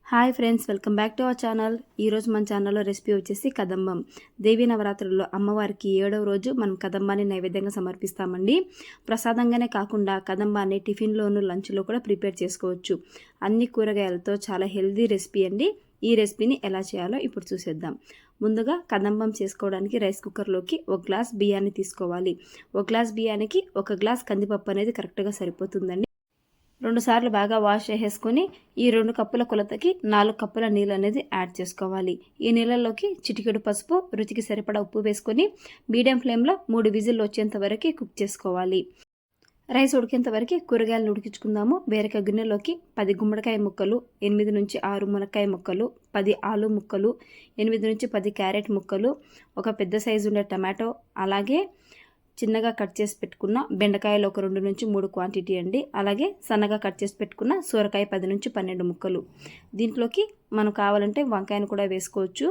Hi friends, welcome back to our channel. ఈరోజు మన ఛానల్లో రెసిపీ వచ్చేసి కదంబం. దేవీ నవరాత్రుల్లో అమ్మవారికి 7వ రోజు మనం కదంబాన్ని నైవేద్యంగా సమర్పిస్తామండి. ప్రసాదంగానే కాకుండా కదంబాన్ని టిఫిన్లోను లంచ్లో కూడా ప్రిపేర్ చేసుకోవచ్చు. అన్ని కూరగాయలతో చాలా హెల్దీ రెసిపీ అండి. ఈ రెసిపీని ఎలా చేయాలో ఇప్పుడు చూసేద్దాం. ముందుగా కదంబం చేసుకోవడానికి రైస్ కుక్కర్లోకి 1 గ్లాస్ బియ్యాన్ని తీసుకోవాలి. 1 గ్లాస్ బియ్యానికి 1 గ్లాస్ కందిపప్పు అనేది కరెక్ట్గా సరిపోతుందండి. 2 సార్లు బాగా వాష్ చేసేసుకొని ఈ 2 కప్పుల కొలతకి 4 కప్పుల నీళ్ళు అనేది యాడ్ చేసుకోవాలి. ఈ నీళ్ళలోకి చిటికెడు పసుపు, రుచికి సరిపడా ఉప్పు వేసుకొని మీడియం ఫ్లేమ్లో 3 విజిల్లు వచ్చేంత వరకు కుక్ చేసుకోవాలి. రైస్ ఉడికేంత వరకు కూరగాయలను ఉడికించుకుందాము. వేరొక గిన్నెలోకి 10 గుమ్మడికాయ ముక్కలు, 8 నుంచి 6 మునక్కాయ ముక్కలు, 10 ఆలు ముక్కలు, 8 నుంచి 10 క్యారెట్ ముక్కలు, ఒక పెద్ద సైజు ఉండే టమాటో, అలాగే చిన్నగా కట్ చేసి పెట్టుకున్న బెండకాయలు ఒక 2 నుంచి 3 క్వాంటిటీ అండి. అలాగే సన్నగా కట్ చేసి పెట్టుకున్న సోరకాయ 10 నుంచి 12 ముక్కలు. దీంట్లోకి మనం కావాలంటే వంకాయను కూడా వేసుకోవచ్చు.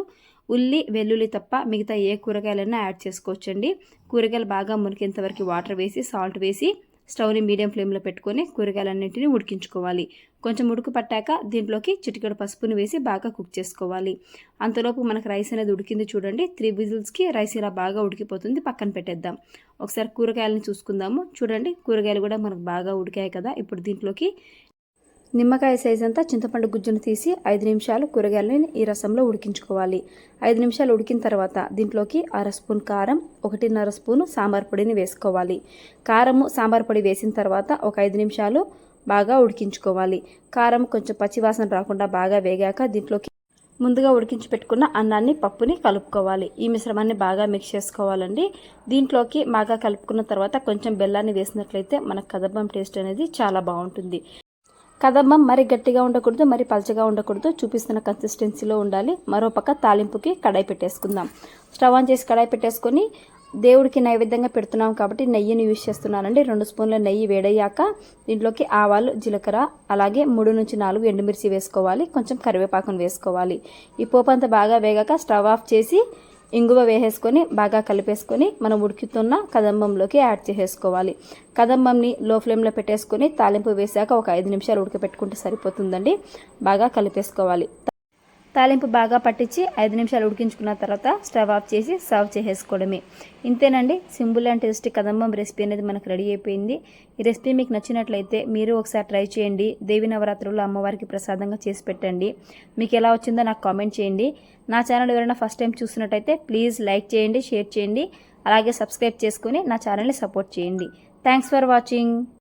ఉల్లి, వెల్లుల్లి తప్ప మిగతా ఏ కూరగాయలైనా యాడ్ చేసుకోవచ్చండి. కూరగాయలు బాగా మునికేంత వరకు వాటర్ వేసి సాల్ట్ వేసి స్టవ్ని మీడియం ఫ్లేమ్లో పెట్టుకొని కూరగాయలన్నింటినీ ఉడికించుకోవాలి. కొంచెం ఉడుకు పట్టాక దీంట్లోకి చిటికెడు పసుపుని వేసి బాగా కుక్ చేసుకోవాలి. అంతలోపు మనకు రైస్ అనేది ఉడికింది చూడండి. 3 విజిల్స్కి రైస్ ఇలా బాగా ఉడికిపోతుంది. పక్కన పెట్టేద్దాం. ఒకసారి కూరగాయలను చూసుకుందాము. చూడండి, కూరగాయలు కూడా మనకు బాగా ఉడికాయి కదా. ఇప్పుడు దీంట్లోకి నిమ్మకాయ సైజ్ అంతా చింతపండు గుజ్జును తీసి 5 నిమిషాలు కూరగాయలని ఈ రసంలో ఉడికించుకోవాలి. 5 నిమిషాలు ఉడికిన తర్వాత దీంట్లోకి 1/2 స్పూన్ కారం, 1.5 స్పూను సాంబార్ పొడిని వేసుకోవాలి. కారము, సాంబార్ పొడి వేసిన తర్వాత ఒక 5 నిమిషాలు బాగా ఉడికించుకోవాలి. కారం కొంచెం పచ్చివాసన రాకుండా బాగా వేగాక దీంట్లోకి ముందుగా ఉడికించి పెట్టుకున్న అన్నాన్ని, పప్పుని కలుపుకోవాలి. ఈ మిశ్రమాన్ని బాగా మిక్స్ చేసుకోవాలండి. దీంట్లోకి బాగా కలుపుకున్న తర్వాత కొంచెం బెల్లాన్ని వేసినట్లయితే మనకు కదంబం టేస్ట్ అనేది చాలా బాగుంటుంది. కదంబం మరి గట్టిగా ఉండకూడదు, మరి పలచగా ఉండకూడదు. చూపిస్తున్న కన్సిస్టెన్సీలో ఉండాలి. మరోపక్క తాలింపుకి కడాయి పెట్టేసుకుందాం. స్టవ్ ఆన్ చేసి కడాయి పెట్టేసుకొని దేవుడికి నైవేద్యంగా పెడుతున్నాం కాబట్టి నెయ్యిని యూజ్ చేస్తున్నానండి. 2 స్పూన్ల నెయ్యి వేడయ్యాక దీంట్లోకి ఆవాలు, జీలకర్ర, అలాగే 3 నుంచి 4 ఎండుమిర్చి వేసుకోవాలి. కొంచెం కరివేపాకును వేసుకోవాలి. ఈ పోపు అంతా బాగా వేగాక స్టవ్ ఆఫ్ చేసి ఇంగువ వేసేసుకొని బాగా కలిపేసుకొని మనం ఉడుకుతున్న కదంబంలోకి యాడ్ చేసేసుకోవాలి. కదంబంని లో ఫ్లేమ్లో పెట్టేసుకొని తాలింపు వేసాక ఒక 5 నిమిషాలు ఉడకపెట్టుకుంటే సరిపోతుందండి. బాగా కలిపేసుకోవాలి. తాలింపు బాగా పట్టించి 5 నిమిషాలు ఉడికించుకున్న తర్వాత స్టవ్ ఆఫ్ చేసి సర్వ్ చేసేసుకోవడమే. ఇంతేనండి, సింపుల్ అండ్ టేస్టీ కదంబం రెసిపీ అనేది మనకు రెడీ అయిపోయింది. ఈ రెసిపీ మీకు నచ్చినట్లయితే మీరు ఒకసారి ట్రై చేయండి. దేవి నవరాత్రుల్లో అమ్మవారికి ప్రసాదంగా చేసి పెట్టండి. మీకు ఎలా వచ్చిందో నాకు కామెంట్ చేయండి. నా ఛానల్ ఎవరైనా ఫస్ట్ టైం చూస్తున్నట్టయితే ప్లీజ్ లైక్ చేయండి, షేర్ చేయండి, అలాగే సబ్స్క్రైబ్ చేసుకుని నా ఛానల్ని సపోర్ట్ చేయండి. Thanks for watching.